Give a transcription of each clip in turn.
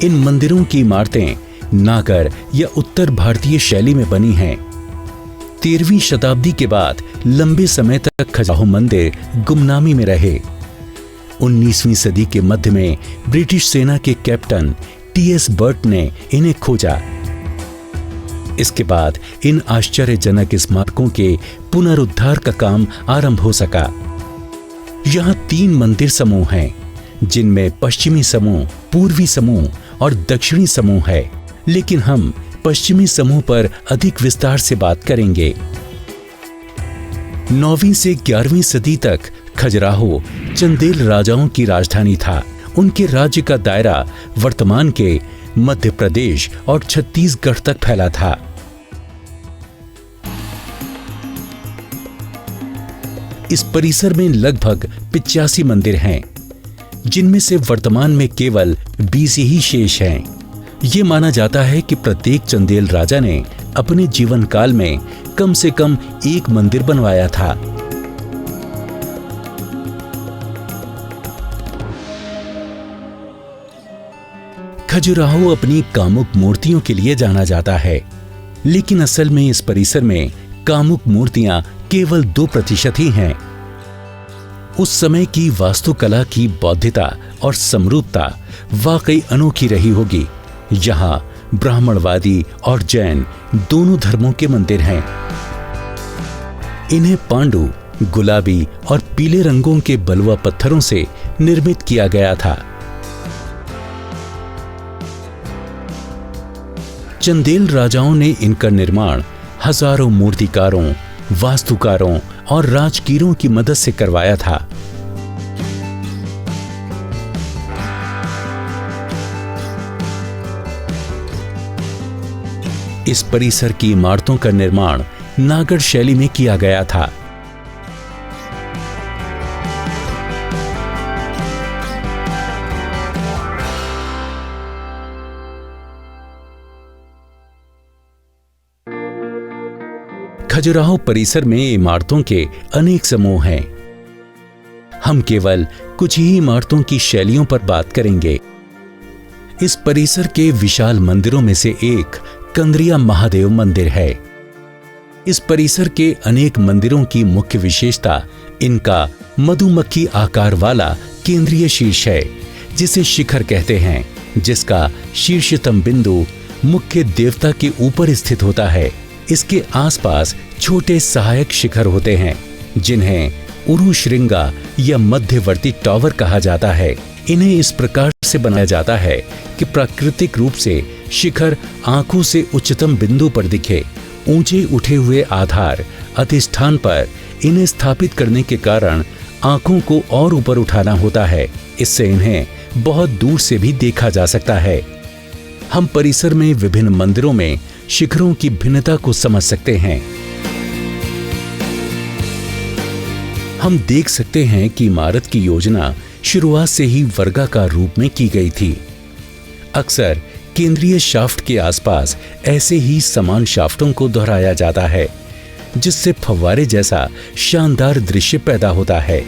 इन मंदिरों की इमारतें नागर या उत्तर भारतीय शैली में बनी हैं। 13वीं शताब्दी के बाद लंबे समय तक खजुराहो मंदिर गुमनामी में रहे। 19वीं सदी के मध्य में ब्रिटिश सेना के कैप्टन टी.एस. बर्ट ने इन्हें खोजा। इसके बाद इन आश्चर्यजनक स्मारकों के पुनरुद्धार का काम आरंभ हो सका। यहाँ 3 मंदिर समूह हैं, जिनमें पश्चिमी समूह, पूर्वी समूह और दक्षिणी समूह है, लेकिन हम पश्चिमी समूह पर अधिक विस्तार से बात करेंगे। 9वीं से 11वीं सदी तक खजुराहो चंदेल राजाओं की राजधानी था। उनके राज्य का दायरा वर्तमान के मध्य प्रदेश और छत्तीसगढ़ तक फैला था। इस परिसर में लगभग 85 मंदिर हैं, जिनमें से वर्तमान में केवल 20 ही शेष हैं। ये माना जाता है कि प्रत्येक चंदेल राजा ने अपने जीवन काल में कम से कम एक मंदिर बनवाया था। खजुराहो अपनी कामुक मूर्तियों के लिए जाना जाता है, लेकिन असल में इस परिसर में कामुक मूर्तियां केवल 2% ही हैं। उस समय की वास्तुकला की बौद्धिकता और समरूपता वाकई अनोखी रही होगी। यहाँ ब्राह्मणवादी और जैन दोनों धर्मों के मंदिर हैं। इन्हें पांडु, गुलाबी और पीले रंगों के बलुआ पत्थरों से निर्मित किया गया था। चंदेल राजाओं ने इनका निर्माण हजारों मूर्तिकारों, वास्तुकारों और राजकीरों की मदद से करवाया था। इस परिसर की इमारतों का निर्माण नागर शैली में किया गया था। खजुराहो परिसर में इमारतों के अनेक समूह हैं। हम केवल कुछ ही इमारतों की शैलियों पर बात करेंगे। इस परिसर के विशाल मंदिरों में से एक कंद्रिया महादेव मंदिर है। इस परिसर के अनेक मंदिरों की मुख्य विशेषता इनका मधुमक्खी आकार वाला केंद्रीय शीर्ष है, जिसे शिखर कहते हैं, जिसका शीर्षतम बिंदु मुख्य देवता के ऊपर स्थित होता है। इसके आसपास छोटे सहायक शिखर होते हैं, जिन्हें उरु श्रृंगा या मध्यवर्ती टावर कहा जाता है। इन्हें इस प्रकार से बनाया जाता है कि प्राकृतिक रूप से शिखर आंखों से उच्चतम बिंदु पर दिखे। ऊंचे उठे हुए आधार अधिष्ठान पर इन्हें स्थापित करने के कारण आंखों को और ऊपर उठाना होता है। इससे इन्हें बहुत दूर से भी देखा जा सकता है। हम परिसर में विभिन्न मंदिरों में शिखरों की भिन्नता को समझ सकते हैं। हम देख सकते हैं कि इमारत की योजना शुरुआत से ही वर्गाकार रूप में की गई थी। अक्सर केंद्रीय शाफ्ट के आसपास ऐसे ही समान शाफ्टों को दोहराया जाता है, जिससे फव्वारे जैसा शानदार दृश्य पैदा होता है।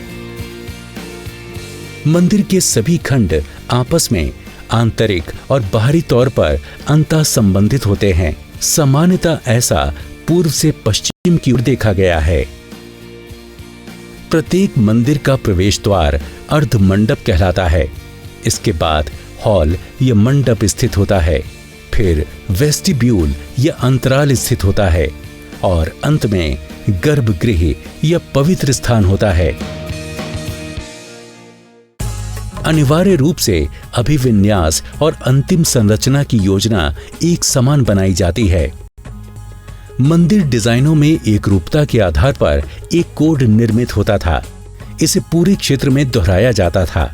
मंदिर के सभी खंड आपस में आंतरिक और बाहरी तौर पर अंतः संबंधित होते हैं। सामान्यतः ऐसा पूर्व से पश्चिम की ओर देखा गया है। प्रत्येक मंदिर का प्रवेश द्वार अर्ध मंडप कहलाता है। इसके बाद हॉल या मंडप स्थित होता है, फिर वेस्टिब्यूल या अंतराल स्थित होता है और अंत में गर्भगृह या पवित्र स्थान होता है। अनिवार्य रूप से अभिविन्यास और अंतिम संरचना की योजना एक समान बनाई जाती है। मंदिर डिजाइनों में एक रूपता के आधार पर एक कोड निर्मित होता था। इसे पूरे क्षेत्र में दोहराया जाता था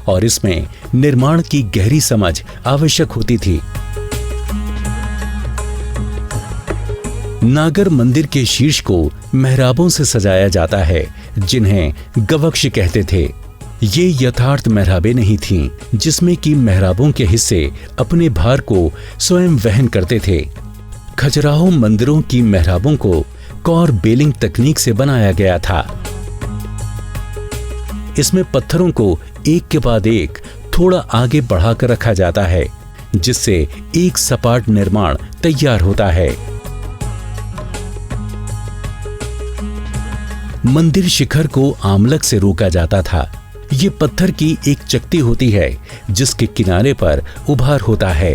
और इसमें निर्माण की गहरी समझ आवश्यक होती थी। नागर मंदिर के शीर्ष को मेहराबों से सजाया जाता है, जिन्हें गवक्ष कहते थे। ये यथार्थ मेहराबें नहीं थीं, जिसमें कि मेहराबों के हिस्से अपने भार को स्वयं वहन करते थे। खजुराहो मंदिरों की मेहराबों को कौर बेलिंग तकनीक से बनाया गया था। इसमें पत्थरों को एक के बाद एक थोड़ा आगे बढ़ाकर रखा जाता है। जिससे एक सपाट निर्माण तैयार होता है। मंदिर शिखर को आमलक से रोका जाता था। ये पत्थर की एक चकती होती है जिसके किनारे पर उभार होता है।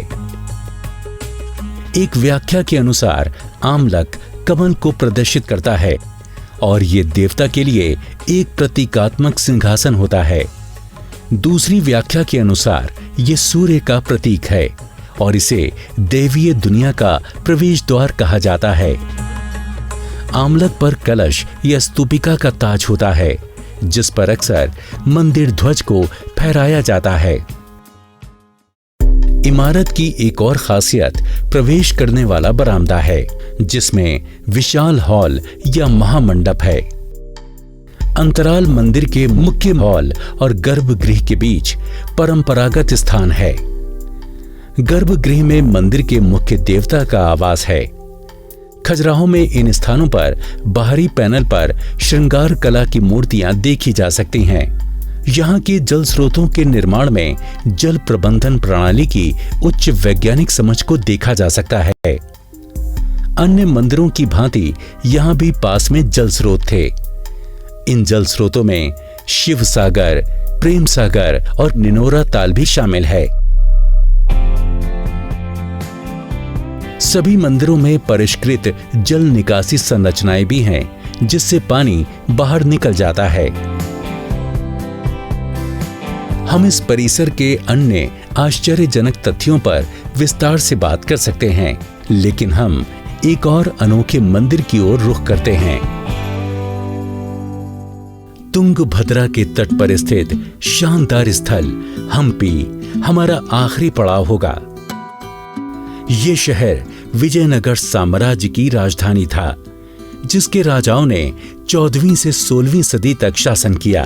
एक व्याख्या के अनुसार आमलक कमल को प्रदर्शित करता है और ये देवता के लिए एक प्रतीकात्मक सिंहासन होता है। दूसरी व्याख्या के अनुसार ये सूर्य का प्रतीक है और इसे दैवीय दुनिया का प्रवेश द्वार कहा जाता है। आमलक पर कलश या स्तूपिका का ताज होता है जिस पर अक्सर मंदिर ध्वज को फहराया जाता है। इमारत की एक और खासियत प्रवेश करने वाला बरामदा है जिसमें विशाल हॉल या महामंडप है। अंतराल मंदिर के मुख्य हॉल और गर्भगृह के बीच परंपरागत स्थान है। गर्भगृह में मंदिर के मुख्य देवता का आवास है। खजुराहो में इन स्थानों पर बाहरी पैनल पर श्रृंगार कला की मूर्तियां देखी जा सकती हैं। यहाँ के जल स्रोतों के निर्माण में जल प्रबंधन प्रणाली की उच्च वैज्ञानिक समझ को देखा जा सकता है। अन्य मंदिरों की भांति यहाँ भी पास में जल स्रोत थे। इन जल स्रोतों में शिव सागर, प्रेम सागर और निनोरा ताल भी शामिल है। सभी मंदिरों में परिष्कृत जल निकासी संरचनाएं भी हैं जिससे पानी बाहर निकल जाता है। हम इस परिसर के अन्य आश्चर्यजनक तथ्यों पर विस्तार से बात कर सकते हैं, लेकिन हम एक और अनोखे मंदिर की ओर रुख करते हैं। तुंगभद्रा के तट पर स्थित शानदार स्थल हम्पी हमारा आखिरी पड़ाव होगा। ये शहर विजयनगर साम्राज्य की राजधानी था, जिसके राजाओं ने 14वीं से 16वीं सदी तक शासन किया।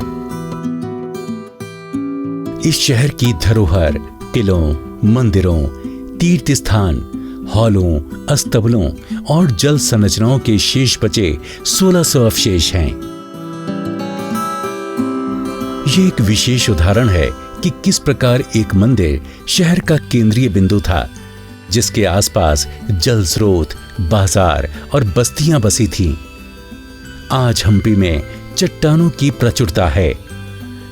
इस शहर की धरोहर किलों, मंदिरों, तीर्थ स्थान, हॉलों, अस्तबलों और जल संरचनाओं के शेष बचे 1600 अवशेष हैं। ये एक विशेष उदाहरण है कि किस प्रकार एक मंदिर शहर का केंद्रीय बिंदु था, जिसके आसपास जल स्रोत, बाजार और बस्तियां बसी थीं। आज हम्पी में चट्टानों की प्रचुरता है।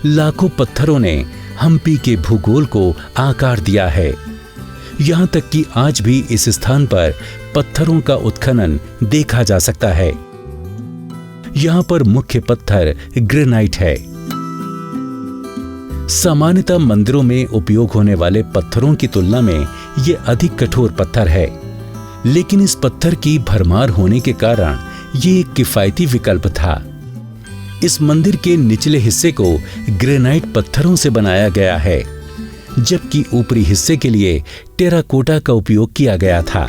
लाखों पत्थरों ने हम्पी के भूगोल को आकार दिया है। यहां तक कि आज भी इस स्थान पर पत्थरों का उत्खनन देखा जा सकता है। यहां पर मुख्य पत्थर ग्रेनाइट है। सामान्यतः मंदिरों में उपयोग होने वाले पत्थरों की तुलना में यह अधिक कठोर पत्थर है, लेकिन इस पत्थर की भरमार होने के कारण ये एक किफायती विकल्प था। इस मंदिर के निचले हिस्से को ग्रेनाइट पत्थरों से बनाया गया है, जबकि ऊपरी हिस्से के लिए टेराकोटा का उपयोग किया गया था।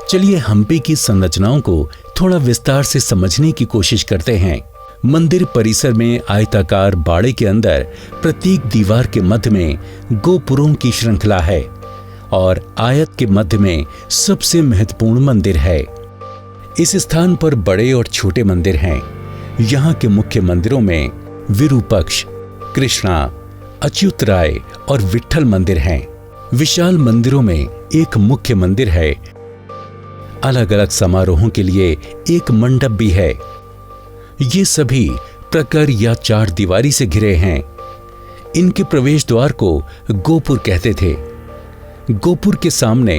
चलिए हम्पी की संरचनाओं को थोड़ा विस्तार से समझने की कोशिश करते हैं। मंदिर परिसर में आयताकार बाड़े के अंदर प्रत्येक दीवार के मध्य में गोपुरों की श्रृंखला है और आयत के मध्य में सबसे महत्वपूर्ण मंदिर है। इस स्थान पर बड़े और छोटे मंदिर हैं। यहाँ के मुख्य मंदिरों में विरूपक्ष, कृष्णा, अच्युत राय और विट्ठल मंदिर हैं। विशाल मंदिरों में एक मुख्य मंदिर है। अलग अलग समारोहों के लिए एक मंडप भी है। ये सभी प्रकर या 4 दीवारी से घिरे हैं। इनके प्रवेश द्वार को गोपुर कहते थे। गोपुर के सामने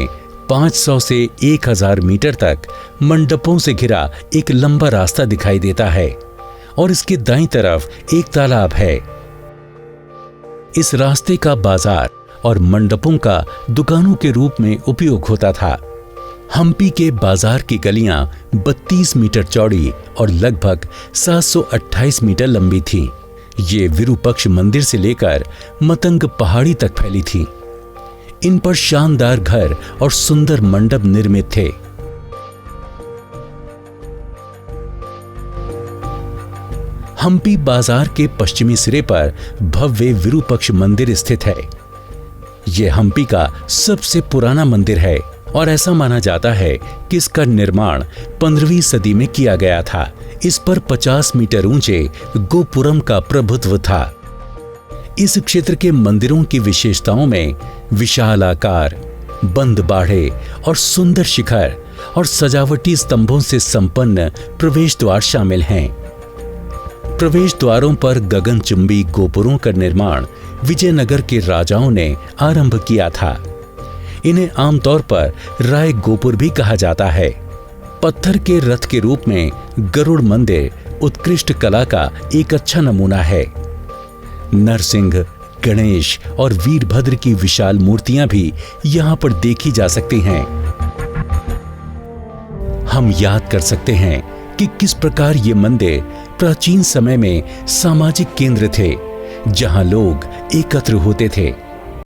500 से 1000 मीटर तक मंडपों से घिरा एक लंबा रास्ता दिखाई देता है और इसके दाईं तरफ एक तालाब है। इस रास्ते का बाजार और मंडपों का दुकानों के रूप में उपयोग होता था। हम्पी के बाजार की गलियां 32 मीटर चौड़ी और लगभग 728 मीटर लंबी थीं। ये विरूपक्ष मंदिर से लेकर मतंग पहाड़ी तक फैली थीं। इन पर शानदार घर और सुंदर मंडप निर्मित थे। हम्पी बाजार के पश्चिमी सिरे पर भव्य विरूपक्ष मंदिर स्थित है। यह हम्पी का सबसे पुराना मंदिर है और ऐसा माना जाता है कि इसका निर्माण 15वीं सदी में किया गया था। इस पर 50 मीटर ऊंचे गोपुरम का प्रभुत्व था। इस क्षेत्र के मंदिरों की विशेषताओं में विशाल आकार, बंद बाड़े और सुंदर शिखर और सजावटी स्तंभों से संपन्न प्रवेश द्वार शामिल हैं। प्रवेश द्वारों पर गगनचुंबी गोपुरों का निर्माण विजयनगर के राजाओं ने आरंभ किया था। इन्हें आमतौर पर राय गोपुर भी कहा जाता है। पत्थर के रथ के रूप में गरुड़ मंदिर उत्कृष्ट कला का एक अच्छा नमूना है। नरसिंह, गणेश और वीरभद्र की विशाल मूर्तियां भी यहां पर देखी जा सकती हैं। हम याद कर सकते हैं कि किस प्रकार ये मंदिर प्राचीन समय में सामाजिक केंद्र थे, जहां लोग एकत्र होते थे।